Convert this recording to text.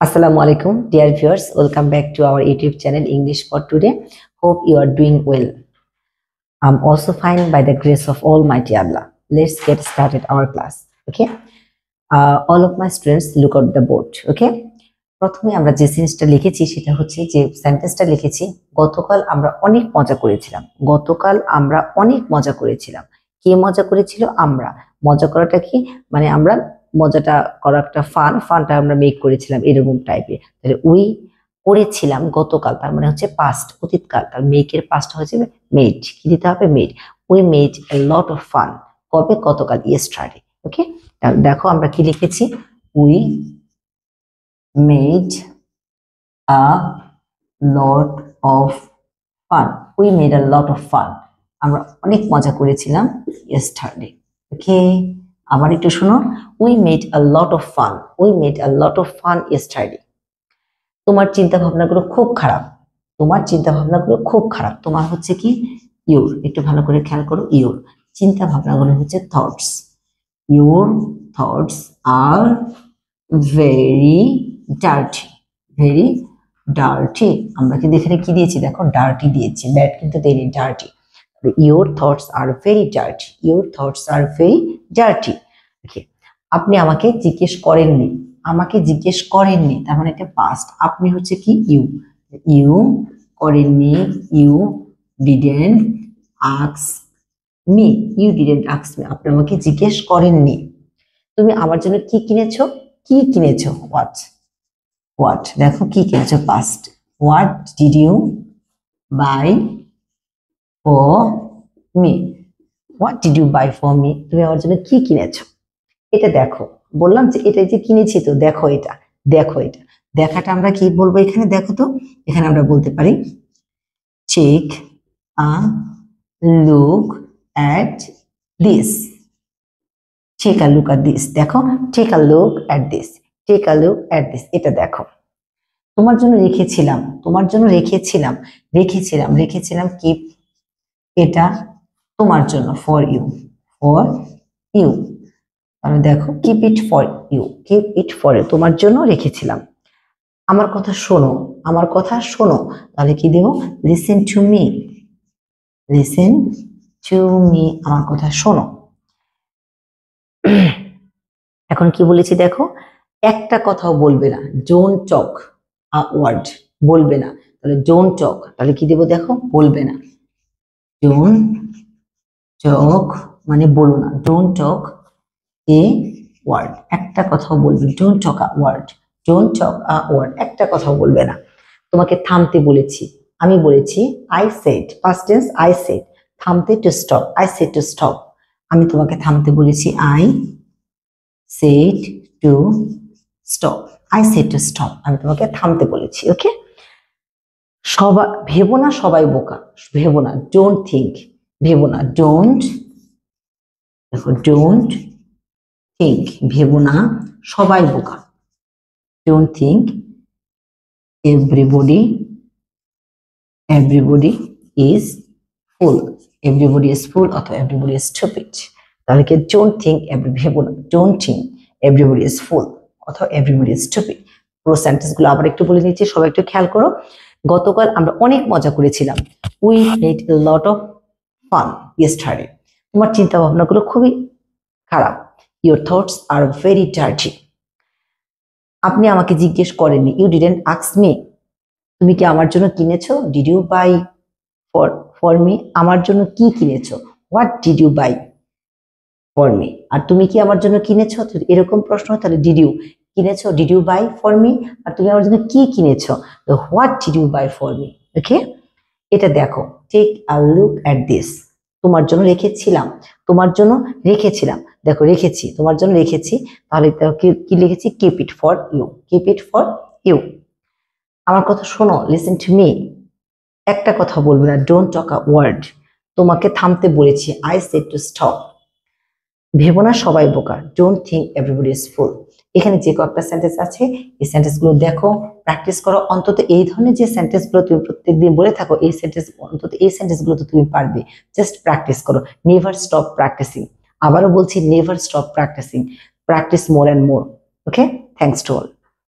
Assalamu alaikum, dear viewers. Welcome back to our YouTube channel English for Today. Hope you are doing well. I'm also fine by the grace of Almighty Allah. Let's get started our class. Okay. All of my students look at the board. Okay. প্রথমে আমরা যে সেন্টেন্সটা লিখেছি সেটা হচ্ছে যে সেন্টেন্সটা লিখেছি গতকাল আমরা অনেক মজা করেছিলাম। গতকাল আমরা অনেক মজা করেছিলাম। কে মজা করেছিল? আমরা। মজা করাটা কি মানে আমরা মজাটা করা একটা ফানটা আমরা মেক করেছিলাম এরকম টাইপের। তাহলে উই করেছিলাম গতকাল, তার মানে হচ্ছে পাস্ট, অতীতকাল। তার মেকের পাস্ট হচ্ছে মেড, কি দিতে হবে? Made. We made a lot of fun. কবে? গতকাল, ইয়েস্টারডে। ওকে, তাহলে দেখো আমরা কি লিখেছি, we made a lot of fun. We made a lot of fun. আমরা অনেক মজা করেছিলাম ইয়েস্টারডে। ওকে, আবার একটু শোনো, we made a lot of fun. We made a lot of fun yesterday. তোমার চিন্তা ভাবনাগুলো খুব খারাপ। তোমার চিন্তা ভাবনাগুলো খুব খারাপ। তোমার হচ্ছে কি? ইউর। একটু ভালো করে খেয়াল করো, ইউর। চিন্তা ভাবনাগুলো হচ্ছে thoughts. Your thoughts are very dirty. Very dirty. আমরা কিন্তু এখানে কি দিয়েছি দেখো, ডার্টি দিয়েছি, ব্যাড কিন্তু দেয়নি, dirty. Your thoughts are very dirty. Your thoughts are very dirty. Okay, আপনি আমাকে জিজ্ঞেস করেননি। আমাকে জিজ্ঞেস করেননি, তার মানে এটা পাস্ট। আপনি হচ্ছে কি? ইউ। ইউ করেননি, you didn't ask me. You didn't ask me. আপনি আমাকে জিজ্ঞেস করেননি। তুমি আমার জন্য কি কিনেছো? কি কিনেছো? হোয়াট। হোয়াট, দেখো কি কিনেছো, past. What did you buy for me? What did you buy for me? তুমি আমার জন্য কি কিনেছো? এটা দেখো, বললাম যে এটা যে কিনেছি, তো দেখো এটা, দেখো এটা। দেখাটা আমরা কি বলবো এখানে? দেখো তো, এখানে আমরা বলতে পারি check a look at this. Take a look at this. দেখো, take a look at this. Take a look at this. এটা দেখো, তোমার জন্য রেখেছিলাম। তোমার জন্য রেখেছিলাম। রেখেছিলাম, রেখেছিলাম কি? এটা তোমার জন্য, ফর ইউ। For you. তাহলে দেখো, keep it for you. Keep it for you, তোমার জন্য রেখেছিলাম। আমার কথা শোনো। আমার কথা শোনো। তাহলে কি দেব? Listen to me. Listen to me, আমার কথা শোনো। এখন কি বলেছি দেখো, একটা কথাও বলবে না। Don't talk a word. বলবে না। তাহলে ডোন্ট টক, তাহলে কি দেব দেখো, বলবে না। ডোন্ট টক মানে বলো না। Don't talk a word. একটা কথাও বলবে। Don't talk a word. Don't talk a word, একটা কথাও বলবে না। তোমাকে থামতে বলেছি। আমি বলেছি I said, past tense I said. থামতে to stop. I said to stop. আমি তোমাকে থামতে বলেছি। I said to stop. I said to stop. আমি তোমাকে থামতে বলেছি। ওকে, সবাই ভেবো না, সবাই বোকা। ভেবো না, ডোন্ট থিঙ্ক। ভেবো না, ডোন্ট। দেখো, ডোন্ট থিঙ্ক, ভেবো না, সবাই বোকা। Don't think everybody is full. everybody is full অথবা everybody is stupid। তাহলে কি don't think ভেবো না, don't think everybody is full অথবা everybody is stupid। পুরো সেন্টেন্স গুলো আবার একটু বলে নিচ্ছি, সবাই একটু খেয়াল করো। গতকাল আমরা অনেক মজা করেছিলাম। we had a lot of fun yesterday। তোমার চিন্তা ভাবনা গুলো খুবই খারাপ। your thoughts are very dirty। আপনি আমাকে জিজ্ঞেস করেননি। you didn't ask me। তুমি কি আমার জন্য কিনেছো? Did you buy for me? আমার জন্য কি কিনেছো? What did you buy for me? আর তুমি কি আমার জন্য কিনেছো? এরকম প্রশ্ন, তাহলে ডিড ইউ কিনেছো, did you buy for me? আর তুমি আমার জন্য কি কিনেছো? What did you buy for me? Okay, এটা দেখো, take a look at this. তোমার জন্য রেখেছিলাম। তোমার জন্য রেখেছিলাম, দেখো রেখেছি, তোমার জন্য রেখেছি। তাহলে কি লিখেছি? Keep it for you. Keep it for you. আমার কথা শোনো, লিসেন টু মি। একটা কথা বলবে না, ডোন্ট টক আ ওয়ার্ড। তোমাকে থামতে বলেছি, আই সেড টু স্টপ। ভেবো না, সবাই বোকা। Don't think everybody is full. এখানে যে কয়েকটা সেন্টেন্স আছে, এই সেন্টেন্স গুলো দেখো, প্র্যাকটিস করো। অন্তত এই ধরনের যে সেন্টেন্স গুলো তুমি প্রত্যেকদিন বলে থাকো, এই সেন্টেন্স অন্তত এই সেন্টেন্স গুলো তো তুমি পারবে। জাস্ট প্র্যাকটিস করো। Never stop practising. আবারও বলছি, never stop practising. Practise more and more. Okay, thanks to all.